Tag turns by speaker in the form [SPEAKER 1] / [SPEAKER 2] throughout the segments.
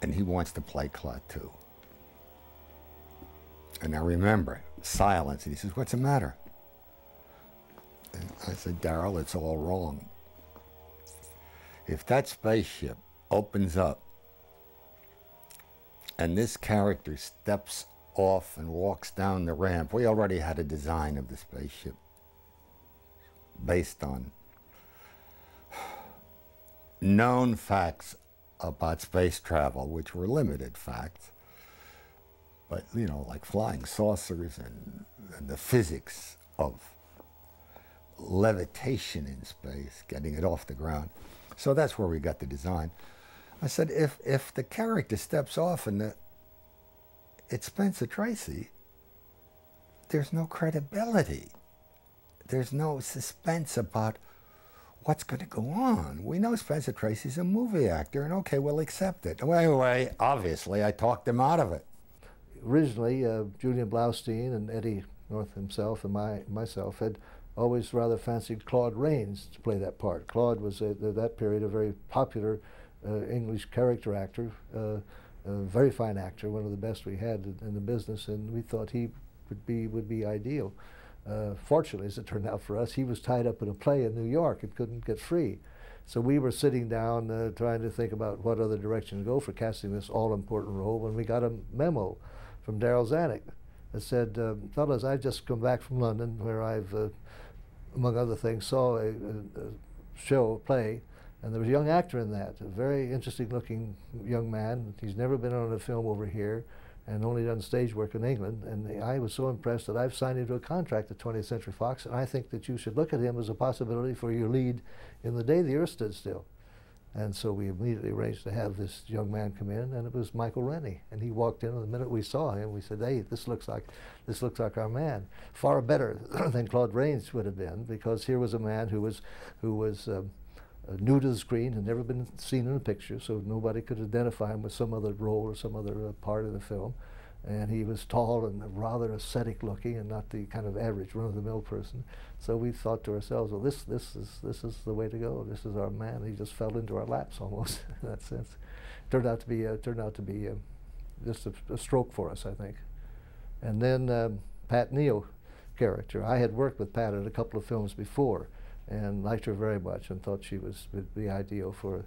[SPEAKER 1] and he wants to play Claude too. And I remember silence, and he says, "What's the matter?" And I said, "Darryl, it's all wrong. If that spaceship opens up and this character steps off and walks down the ramp," we already had a design of the spaceship based on known facts about space travel, which were limited facts, but, you know, like flying saucers and the physics of levitation in space, getting it off the ground. So that's where we got the design. I said, if the character steps off and it's Spencer Tracy, there's no credibility. There's no suspense about what's going to go on. We know Spencer Tracy's a movie actor, and okay, we'll accept it. Well, anyway, obviously, I talked him out of it.
[SPEAKER 2] Originally, Julian Blaustein and Eddie North himself and myself had always rather fancied Claude Rains to play that part. Claude was, at that period, a very popular English character actor, a very fine actor, one of the best we had in the business, and we thought he would be ideal. Fortunately, as it turned out for us, he was tied up in a play in New York and couldn't get free. So we were sitting down trying to think about what other direction to go for casting this all-important role when we got a memo from Darryl Zanuck that said, "Fellas, I've just come back from London where I've, among other things, saw a play, and there was a young actor in that, a very interesting-looking young man. He's never been on a film over here and only done stage work in England, and I was so impressed that I've signed him to a contract at 20th Century Fox, and I think that you should look at him as a possibility for your lead in The Day the Earth Stood Still." And so we immediately arranged to have this young man come in, and it was Michael Rennie. And he walked in, and the minute we saw him, we said, "Hey, this looks like our man." Far better than Claude Rains would have been, because here was a man who was new to the screen, had never been seen in a picture, so nobody could identify him with some other role or some other part of the film. And he was tall and rather ascetic looking, and not the kind of average run-of-the-mill person. So we thought to ourselves, well, this is the way to go. This is our man. He just fell into our laps almost in that sense. Turned out to be just a stroke for us, I think. And then Pat Neal character. I had worked with Pat in a couple of films before, and liked her very much, and thought she would be ideal for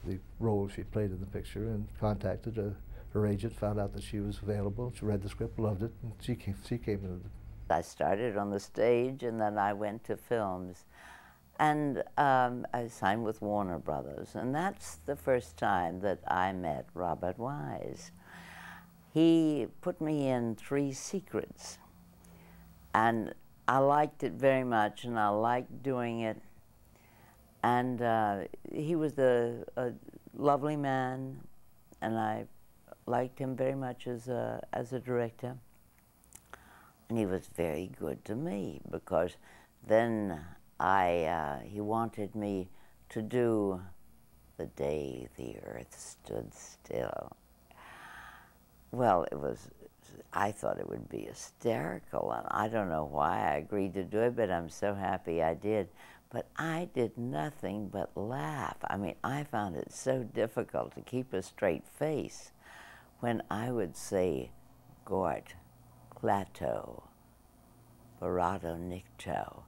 [SPEAKER 2] the role she played in the picture, and contacted her agent, found out that she was available. She read the script, loved it, and she came into the...
[SPEAKER 3] I started on the stage, and then I went to films. And I signed with Warner Brothers, and that's the first time that I met Robert Wise. He put me in 3 Secrets, and I liked it very much, and I liked doing it. And he was a lovely man, and I liked him very much as a director. And he was very good to me, because then he wanted me to do The Day the Earth Stood Still. Well, I thought it would be hysterical, and I don't know why I agreed to do it, but I'm so happy I did. But I did nothing but laugh. I mean, I found it so difficult to keep a straight face when I would say Gort, Clato, Barato Nicto.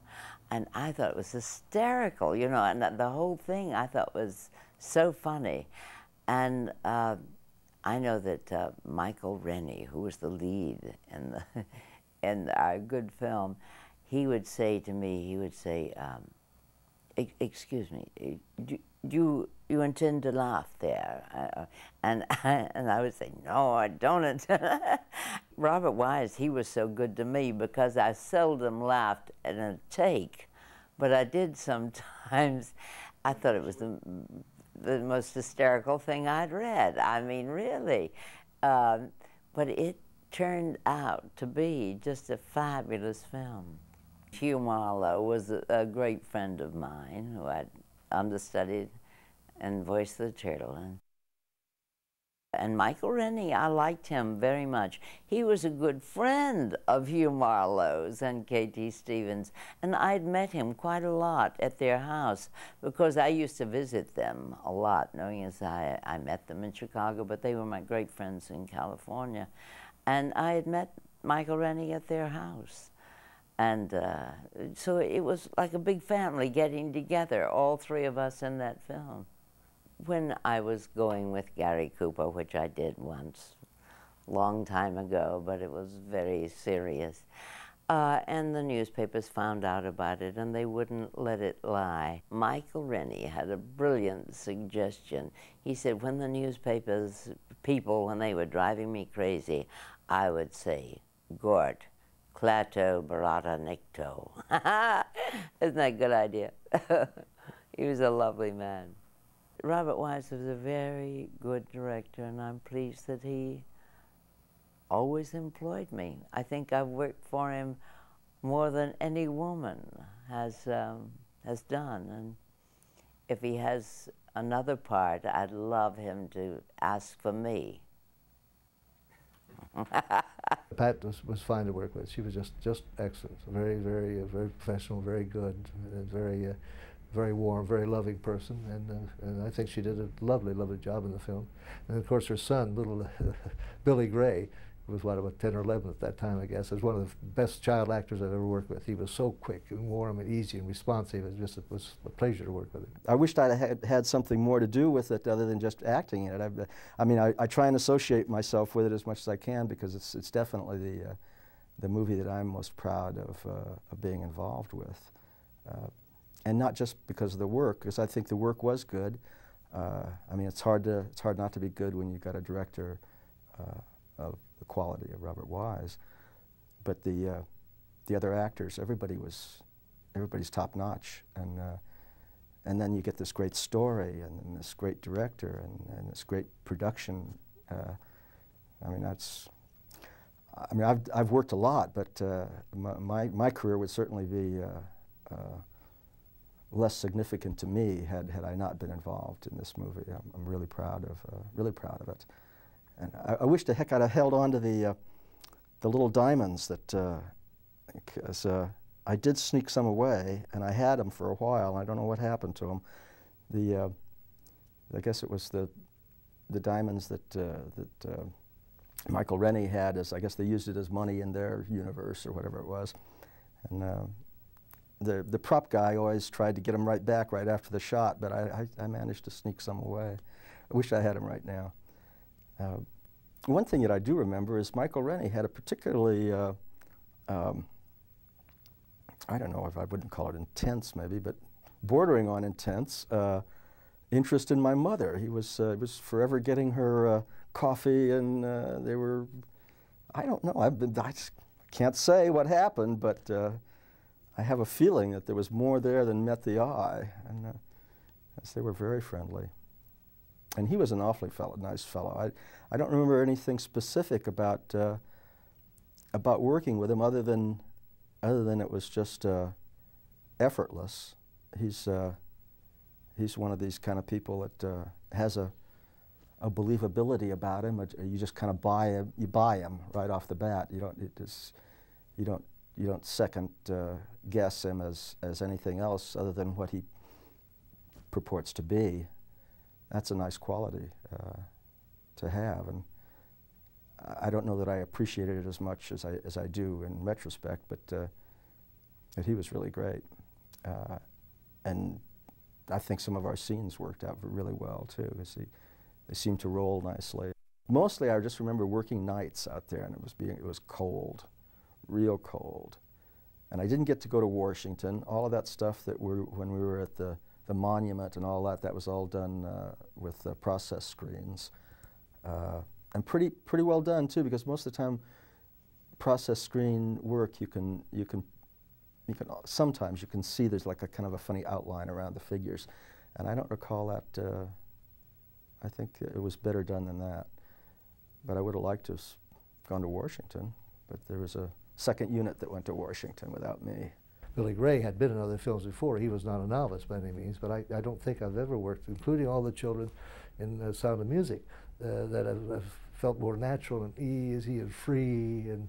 [SPEAKER 3] And I thought it was hysterical, you know, and the whole thing I thought was so funny. And I know that Michael Rennie, who was the lead in our good film, he would say to me, he would say, "Excuse me, do you intend to laugh there?" And I would say, "No, I don't." Robert Wise, he was so good to me because I seldom laughed in a take, but I did sometimes. I thought it was the most hysterical thing I'd read. I mean, really. But it turned out to be just a fabulous film. Hugh Marlowe was a great friend of mine who I'd understudied and voiced the turtle. And Michael Rennie, I liked him very much. He was a good friend of Hugh Marlowe's and K.T. Stevens, and I'd met him quite a lot at their house because I used to visit them a lot, knowing as I met them in Chicago, but they were my great friends in California. And I had met Michael Rennie at their house. And so it was like a big family getting together, all three of us in that film. When I was going with Gary Cooper, which I did once, long time ago, but it was very serious, and the newspapers found out about it and they wouldn't let it lie. Michael Rennie had a brilliant suggestion. He said, when the newspapers, people, when they were driving me crazy, I would say, Gort, Clato, Barata, Nicto. Isn't that a good idea? He was a lovely man. Robert Wise was a very good director, and I'm pleased that he always employed me. I think I've worked for him more than any woman has done. And if he has another part, I'd love him to ask for me.
[SPEAKER 2] Pat was fine to work with. She was just excellent. Very professional, very good, and very warm, very loving person, and I think she did a lovely job in the film. And of course her son, little Billy Gray, was what, about 10 or 11 at that time, I guess, was one of the best child actors I've ever worked with. He was so quick and warm and easy and responsive. It was a pleasure to work with him.
[SPEAKER 4] I wished I had something more to do with it other than just acting in it. I mean, I try and associate myself with it as much as I can because it's definitely the movie that I'm most proud of being involved with. And not just because of the work, because I think the work was good. I mean, it's hard not to be good when you've got a director of the quality of Robert Wise. But the other actors, everybody's top notch, and then you get this great story and this great director and this great production. I mean, I've worked a lot, but my career would certainly be less significant to me had I not been involved in this movie. I'm really proud of it, and I wish the heck I'd have held on to the little diamonds that, because I did sneak some away, and I had them for a while. And I don't know what happened to them. I guess it was the diamonds that Michael Rennie had, as I guess they used it as money in their universe or whatever it was, and. The prop guy always tried to get him right back right after the shot, but I managed to sneak some away. I wish I had him right now. One thing that I do remember is Michael Rennie had a particularly, I don't know if I wouldn't call it intense maybe, but bordering on intense, interest in my mother. He was forever getting her coffee, and they were, I don't know, I can't say what happened, but I have a feeling that there was more there than met the eye, and yes, they were very friendly. And he was an awfully nice fellow. I don't remember anything specific about working with him other than it was just effortless. He's one of these kind of people that has a believability about him. You just kind of buy him right off the bat. You don't second guess him as anything else other than what he purports to be. That's a nice quality to have, and I don't know that I appreciated it as much as I do in retrospect, but he was really great, and I think some of our scenes worked out really well too, because they seemed to roll nicely. Mostly, I just remember working nights out there, and it was cold. Real cold. And I didn't get to go to Washington. All of that stuff when we were at the monument and all that was all done with process screens. And pretty well done too, because most of the time process screen work you can sometimes you can see there's like a kind of a funny outline around the figures. And I don't recall that, I think it was better done than that. But I would have liked to have gone to Washington, but there was a second unit that went to Washington without me.
[SPEAKER 2] Billy Gray had been in other films before. He was not a novice by any means, but I don't think I've ever worked, including all the children in Sound of Music. I felt more natural and easy and free, and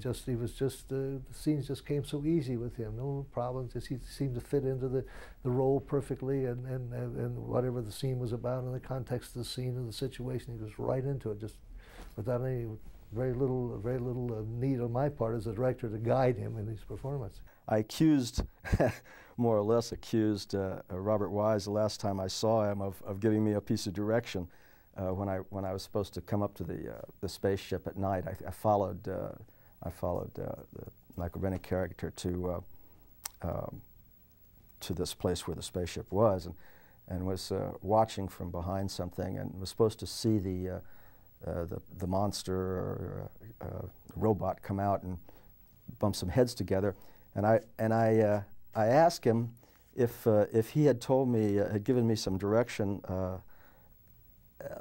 [SPEAKER 2] just, he was just, the scenes just came so easy with him, no problems. Just, he seemed to fit into the role perfectly, and whatever the scene was about, in the context of the scene and the situation, he was right into it, just without any, very little need on my part as a director to guide him in his performance.
[SPEAKER 4] I accused, more or less accused, Robert Wise the last time I saw him of giving me a piece of direction when I was supposed to come up to the spaceship at night. I followed the Michael Rennie character to this place where the spaceship was, and was watching from behind something, and was supposed to see the monster or robot come out and bump some heads together. And I asked him if he had told me, had given me some direction,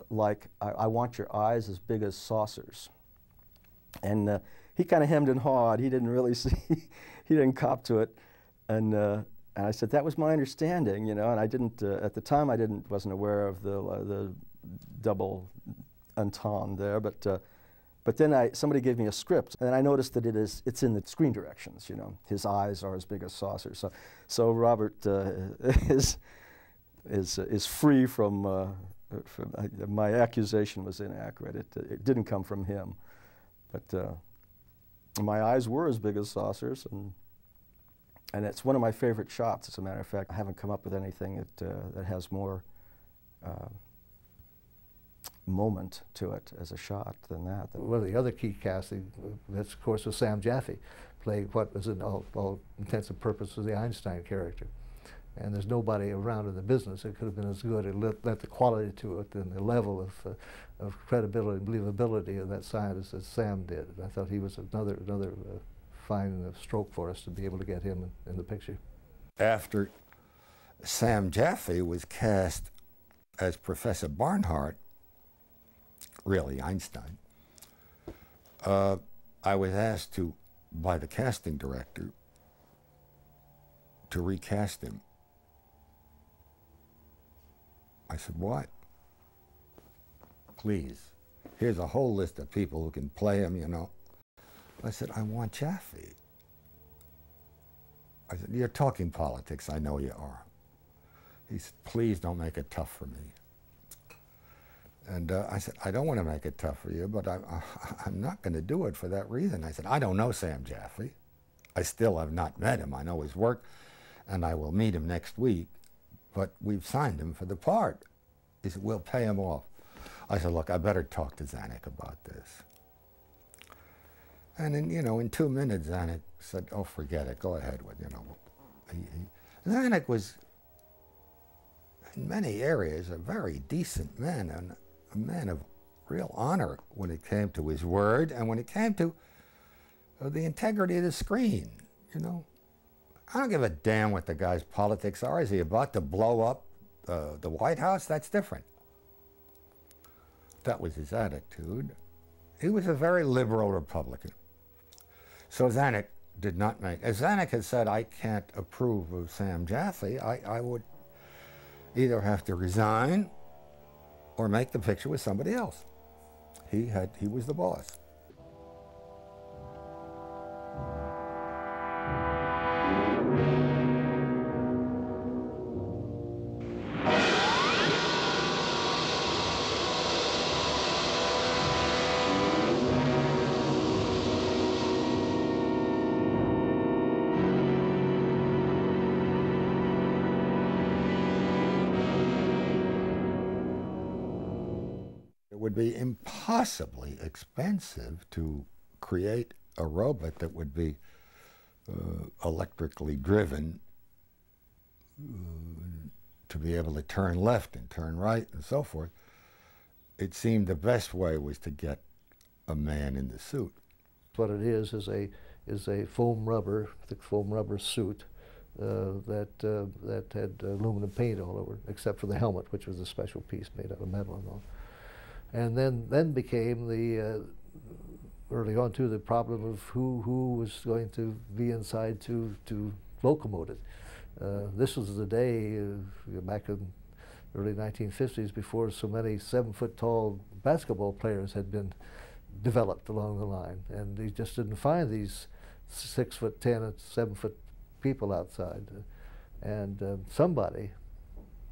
[SPEAKER 4] like, I want your eyes as big as saucers. And he kind of hemmed and hawed. He didn't really see, he didn't cop to it. And I said, that was my understanding, you know, and I didn't, at the time wasn't aware of the double entendre there, but then somebody gave me a script, and I noticed that it's in the screen directions, you know. His eyes are as big as saucers. So Robert is free from my accusation was inaccurate. It didn't come from him, but my eyes were as big as saucers, and it's one of my favorite shots. As a matter of fact, I haven't come up with anything that has more moment to it as a shot than that.
[SPEAKER 2] One of the other key casting, that's of course, was Sam Jaffe, playing what was in all intents and purposes the Einstein character. And there's nobody around in the business that could have been as good. It lent the quality to it and the level of credibility and believability of that scientist as Sam did. And I thought he was another fine stroke for us to be able to get him in the picture. After
[SPEAKER 1] Sam Jaffe was cast as Professor Barnhart, really Einstein, I was asked by the casting director to recast him. I said, what? Please. Here's a whole list of people who can play him, you know. I said, I want Jaffe. I said, you're talking politics, I know you are. He said, please don't make it tough for me. And I said, I don't want to make it tough for you, but I'm not going to do it for that reason. I said, I don't know Sam Jaffe. I still have not met him. I know his work, and I will meet him next week, but we've signed him for the part. He said, we'll pay him off. I said, look, I better talk to Zanuck about this. And in 2 minutes, Zanuck said, oh, forget it, go ahead with, Zanuck was, in many areas, a very decent man, and a man of real honor when it came to his word and when it came to the integrity of the screen, you know. I don't give a damn what the guy's politics are. Is he about to blow up the White House? That's different. That was his attitude. He was a very liberal Republican. So Zanuck did not make, as Zanuck had said, I can't approve of Sam Jaffe, I would either have to resign or make the picture with somebody else. He was the boss. It would be impossibly expensive to create a robot that would be electrically driven to be able to turn left and turn right and so forth. It seemed the best way was to get a man in the suit.
[SPEAKER 2] What it is a foam rubber, thick foam rubber suit that had aluminum paint all over, except for the helmet, which was a special piece made out of metal and all. And then became early on too, the problem of who was going to be inside to locomote it. This was the day back in early 1950s before so many 7-foot tall basketball players had been developed along the line, and he just didn't find these 6'10" and 7-foot people outside. And somebody,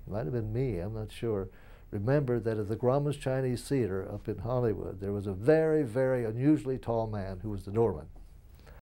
[SPEAKER 2] might have been me, I'm not sure, remembered that at the Grauman's Chinese Theater up in Hollywood, there was a very, very unusually tall man who was the doorman.